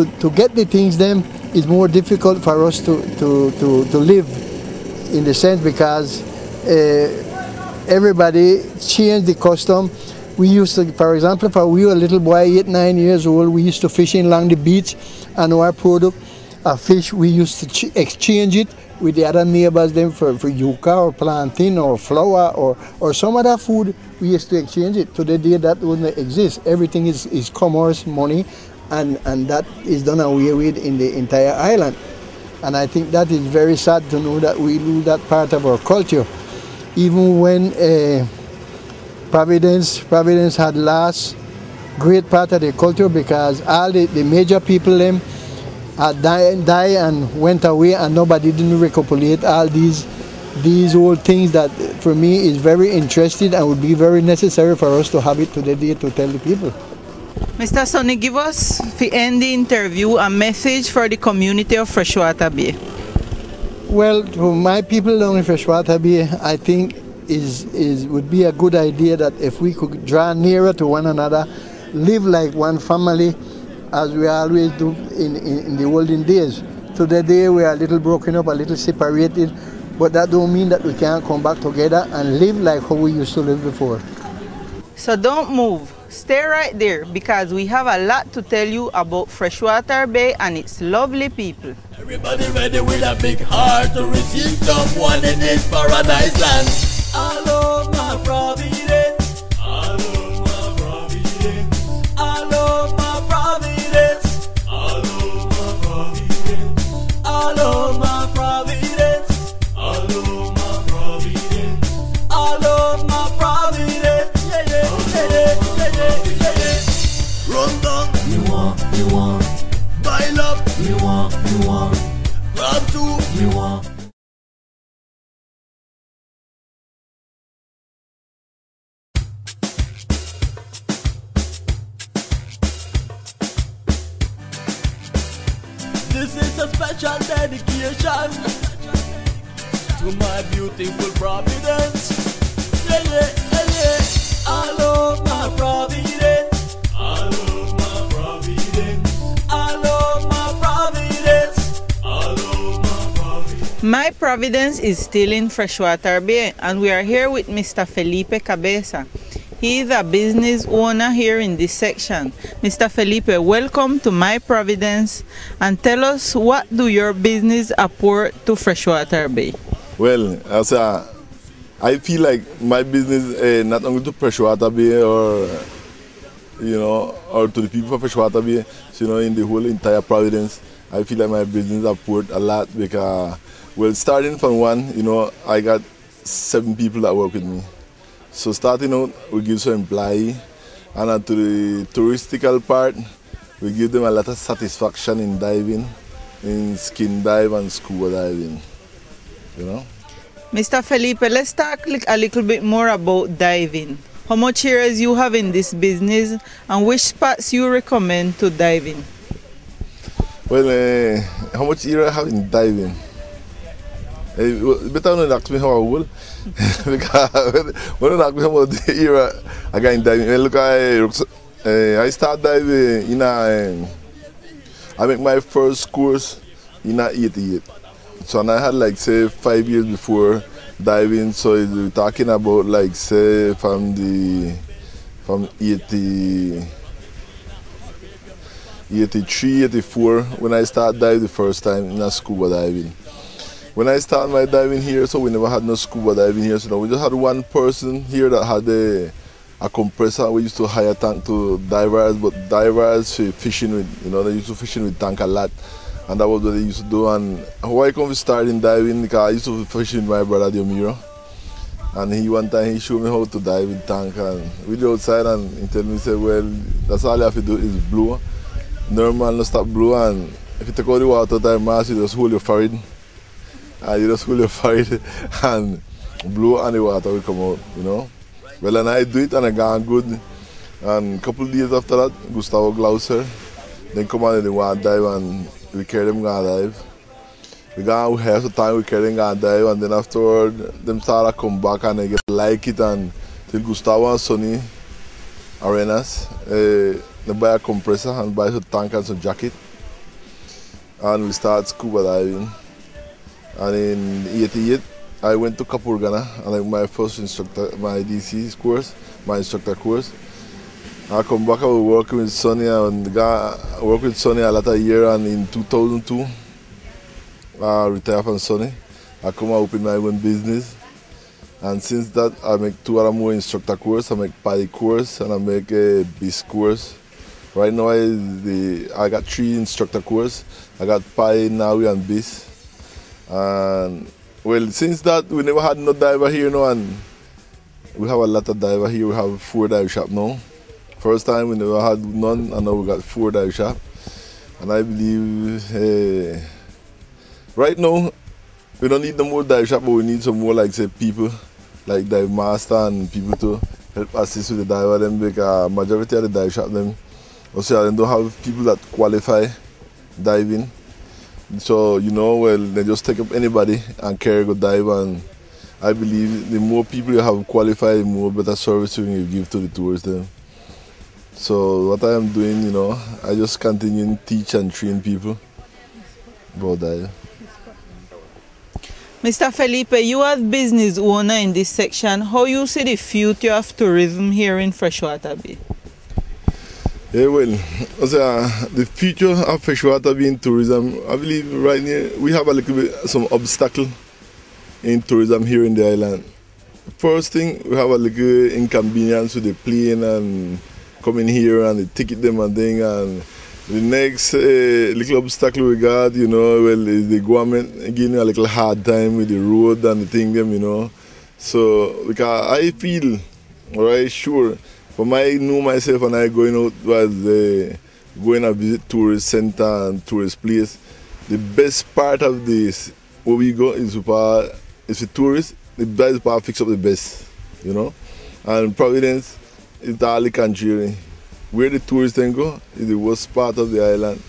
to get the things them is more difficult for us to live, in the sense because everybody changed the custom. We used to, for example, if we were a little boy, 8, 9 years old, we used to fish in along the beach, and our product, a fish, we used to exchange it with the other neighbors them for yuca or plantain or flour or some other food. We used to exchange it. Today that wouldn't exist. Everything is commerce, money, and that is done away with in the entire island. And I think that is very sad to know that we lose that part of our culture. Even when Providence had lost great part of the culture, because all the major people them die and went away, and nobody didn't recopilate all these old things that for me is very interesting and would be very necessary for us to have it today to tell the people. Mr. Sonny, give us, to end the interview, a message for the community of Freshwater Bay. Well, to my people down in Freshwater Bay, I think would be a good idea that if we could draw nearer to one another, live like one family, as we always do in the olden days. Today we are a little broken up, a little separated, but that don't mean that we can't come back together and live like how we used to live before. So don't move. Stay right there, because we have a lot to tell you about Freshwater Bay and its lovely people. Everybody ready with a big heart to receive someone in this paradise land. All over Providence. All over Providence. All over Providence. All over Providence. All over Providence. All over Providence. All over Providence. Yeah, yeah, yeah. Run down. You want. Pile up. You want. Grab two. You want. This is a special dedication to my beautiful Providence. Yeah. All over Providence. All over Providence. All over Providence. All over Providence. My Providence is still in Freshwater Bay, and we are here with Mr. Felipe Cabeza. He is a business owner here in this section. Mr. Felipe, welcome to My Providence, and tell us, what do your business apport to Freshwater Bay? Well, I feel like my business, not only to Freshwater Bay or to the people of Freshwater Bay, in the whole entire Providence, I feel like my business apport a lot, because, well, starting from one, I got 7 people that work with me. So starting out, we give some employee, and to the touristical part, we give them a lot of satisfaction in diving, in skin dive and scuba diving, Mr. Felipe, let's talk a little bit more about diving. How much years you have in this business, and which spots you recommend to diving? Well, how much years I have in diving? Better not ask me how old, because when you ask me about the era I got in diving, look, I start diving I make my first course in 88. So and I had like say 5 years before diving, so we're talking about like say from 83, 84 when I started diving the first time in a scuba diving. When I started my diving here, so we never had no scuba diving here, so we just had one person here that had a compressor. We used to hire tank to divers, but divers fishing with, they used to fishing with tank a lot, and that was what they used to do. And how I come to start in diving, because I used to fish with my brother Diomiro, and one time he showed me how to dive with tank, and we go outside and he told me, say, well, that's all you have to do is blow. Normal, no stop blow, and if you take out the water time mask, you just hold your forehead. And you just hold your forehead and blow and the water will come out, Well, and I do it and I got good. And a couple of days after that, Gustavo Glauser, then come on and they want to dive, and we carry them and dive. We got have the time, we carry them and dive, and then afterward, them start to come back and they get like it, and till Gustavo and Sonny Arenas, they buy a compressor and buy some tank and some jacket. and we started scuba diving. And in '88, I went to Capurgana, and like my first instructor, my DC course, my instructor course. I come back, I was working with Sonny, and worked with Sonny a lot of years, and in 2002, I retired from Sonny. I come and open my own business. And since that, I make 2 other more instructor course. I make PADI course and I make a BIS course. Right now, I got 3 instructor course. I got PADI, NAWI, and BIS. And well, since that, we never had no diver here now, and we have a lot of diver here. We have 4 dive shop now. First time we never had none, and now we got 4 dive shop. And I believe right now, we don't need no more dive shop, but we need some more, like say, people, like dive master and people to help assist with the diver them, because majority of the dive shop them, also they don't have people that qualify diving. So, you know, well, they just take up anybody and carry go dive, and I believe the more people you have qualified, the more better service you can give to the tourists then. So what I am doing, you know, I just continue to teach and train people about dive. Mr. Felipe, you as business owner in this section, how you see the future of tourism here in Freshwater Bay? Yeah, well, the future of Freshwater Bay in tourism, I believe right now we have a little bit some obstacle in tourism here in the island. First thing, we have a little inconvenience with the plane and coming here and the ticket them and thing, and the next little obstacle we got, you know, well, is the government giving a little hard time with the road and the thing them, you know. So, because I feel, right, sure, for I know myself and I going out was going to visit tourist center and tourist place. The best part of this, where we go is the tourist, the best part fix up the best, you know. And Providence is the only country where the tourists then go is the worst part of the island.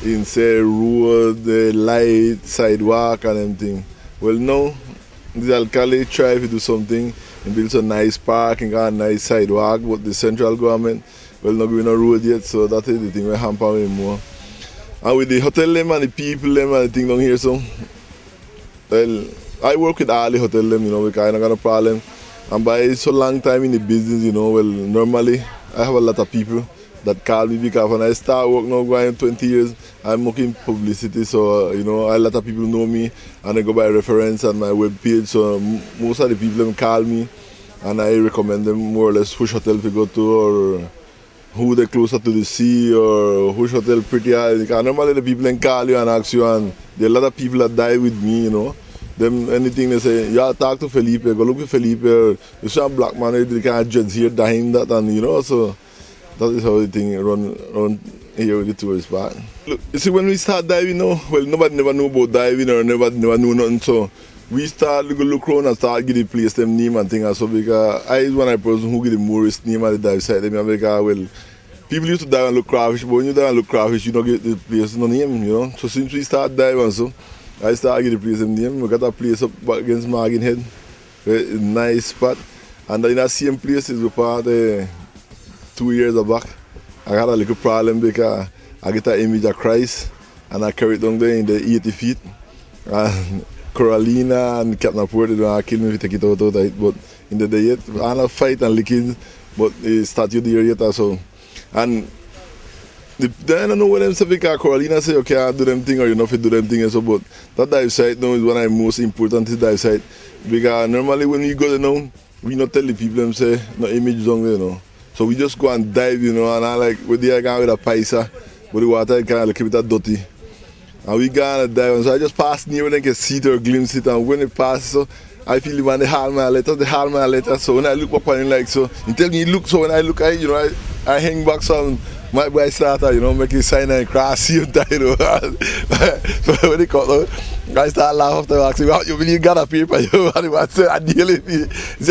In say road, the light, sidewalk and everything. Well now the alcalde try to do something and build a nice park and got a nice sidewalk, but the central government well not going a road yet, so that is the thing we hamper me more. And with the hotel them and the people them and the thing down here, so well I work with all the hotel them, you know, because I don't got no problem. And by so long time in the business, you know, well normally I have a lot of people that call me, because when I start work now going 20 years, I'm working publicity, so you know, a lot of people know me and I go by reference on my web page, so most of the people them call me and I recommend them more or less which hotel to go to, or who they closer to the sea, or which hotel prettier. Because normally the people then call you and ask you, and there are a lot of people that die with me, you know. Them anything they say, yeah, talk to Felipe, go look at Felipe, you see a black man, they can't judge here, dying that, and you know, so that is how the thing run here with the tourist part. Look, you see, when we start diving now, well, nobody never knew about diving, or never knew nothing, so we start look around and start give the place them name and things, and so because I is one of the person who give the most name at the dive site, because, well, people used to dive and look crawfish, but when you dive and look crawfish, you don't get the place no name, you know. So since we start diving, so I started getting the place them name. We got a place up back against Margin Head, a nice spot, and in that same place is we part 2 years back. I had a little problem because I get an image of Christ and I carry it down there in the 80 feet. And Carolina and Captain Port, they don't kill me if you take it out of it. But in the day yet, I had a fight and licking, but they started there yet also. And then I don't know what them say, because Carolina say, okay, I do them thing or you know if you do them thing and so, but that dive site now is one of the most important dive site. Because normally when we go there now, we not tell the people them say, no image down there, you know. So we just go and dive, you know, and I like, we're there going with a paisa, but the water kind of keep it dirty. And we go and dive, and so I just pass near and I can see it or glimpse it, and when it passes, so I feel the man, they haul my letter, so when I look up on him like so, he tell me he look, so when I look at it, you know, I hang back some, my boy starter, you know, make a sign and cross, see him die, you know. So when he cut out, I start laughing after asking, well, you believe God a paper, you know, and I say, I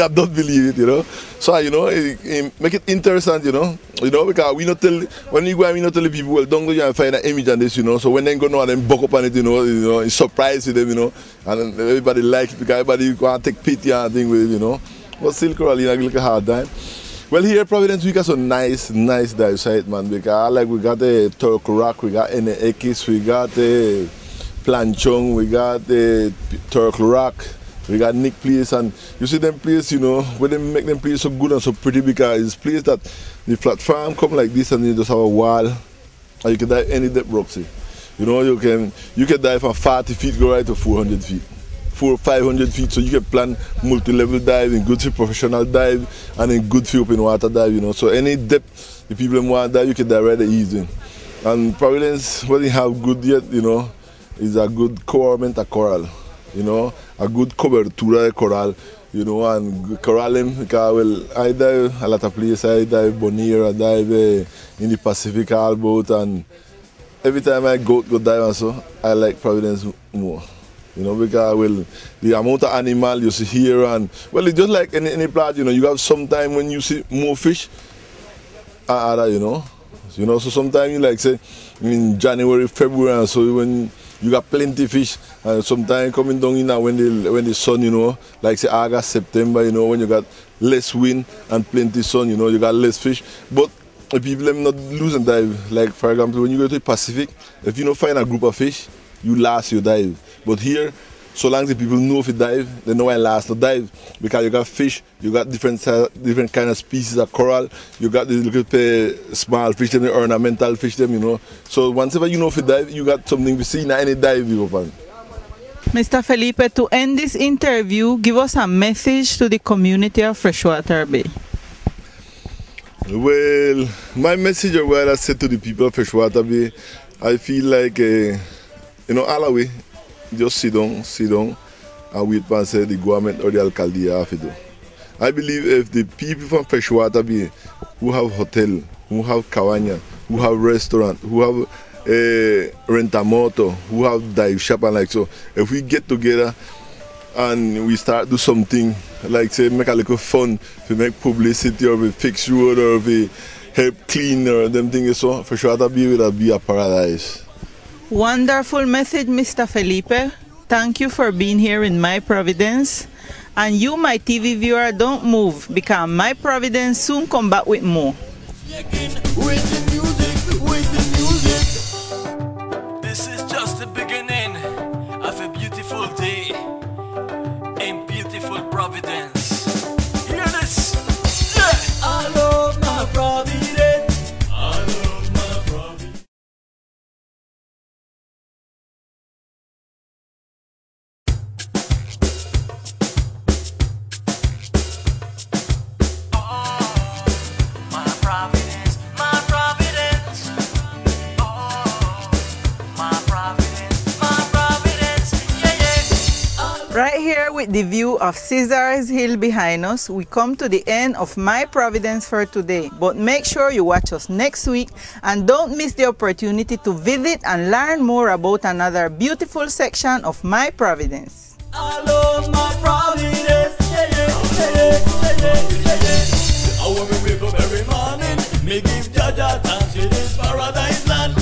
don't believe it, you know. So, you know, it make it interesting, you know, because we not tell, when we go and we not tell the people, well, don't go and find an image on this, you know, so when they go now and then buck up on it, you know, it's surprise with them, you know, and everybody likes it, because everybody go and take pity and thing with it, you know. But still, Carolina, like a hard time. Well, here in Providence, we got some nice dive site, man. Because like we got the Turtle Rock, we got NX, we got the Planchong, we got the Turtle Rock, we got Nick Place, and you see them place, you know, where they make them place so good and so pretty, because it's place that the platform come like this and you just have a wall, and you can dive any depth Roxy. You know, you can dive from 40 feet, go right to 400 feet. 400-500 feet, so you can plan multi-level dive, in good field professional dive, and in good field open water dive, you know. So any depth the people want to dive, you can dive right easy. And Providence, what they have good yet, you know, is a good coverment of coral, you know, a good cobertura of coral, you know, and coral because, well, I dive a lot of places. I dive Bonnier, I dive in the Pacific all boat, and every time I go dive and so, I like Providence more. You know, because, well, the amount of animal you see here, and, well, it's just like any plant, you know, you have some time when you see more fish, you know. So sometimes you like, say, in January, February, and so when you got plenty fish, and sometimes coming down, you know, when the sun, you know, like, say, August, September, you know, when you got less wind and plenty sun, you know, you got less fish. But the people them not losing dive. Like, for example, when you go to the Pacific, if you don't find a group of fish, you last your dive. But here, so long as the people know if you dive, they know I last to dive. Because you got fish, you got different kind of species of coral, you got the little small fish, them, the ornamental fish, them, you know. So once ever you know if you dive, you got something to see in any dive you go on. Mr. Felipe, to end this interview, give us a message to the community of Freshwater Bay. Well, my message, what I said to the people of Freshwater Bay, I feel like, you know, all the way, just sit down and wait for say the government or the alcalde have to do. I believe if the people from Freshwater Bay who have hotel, who have kawanya, who have restaurant, who have rent-a-motor, who have dive shop and like so, if we get together and we start do something like say make a little fun to make publicity or we fix road or we help clean or them things so, Freshwater Bay will be a paradise. Wonderful message, Mr. Felipe. Thank you for being here in My Providence. And you, my TV viewer, don't move because My Providence soon come back with more. This is just the beginning of a beautiful day in beautiful Providence. Hear this? Yeah! I love my Providence. I love my Providence. Right here with the view of Caesar's Hill behind us, we come to the end of My Providence for today. But make sure you watch us next week and don't miss the opportunity to visit and learn more about another beautiful section of My Providence. I love my Providence. I want to wake up every morning, me give Jaja thanks to this paradise land.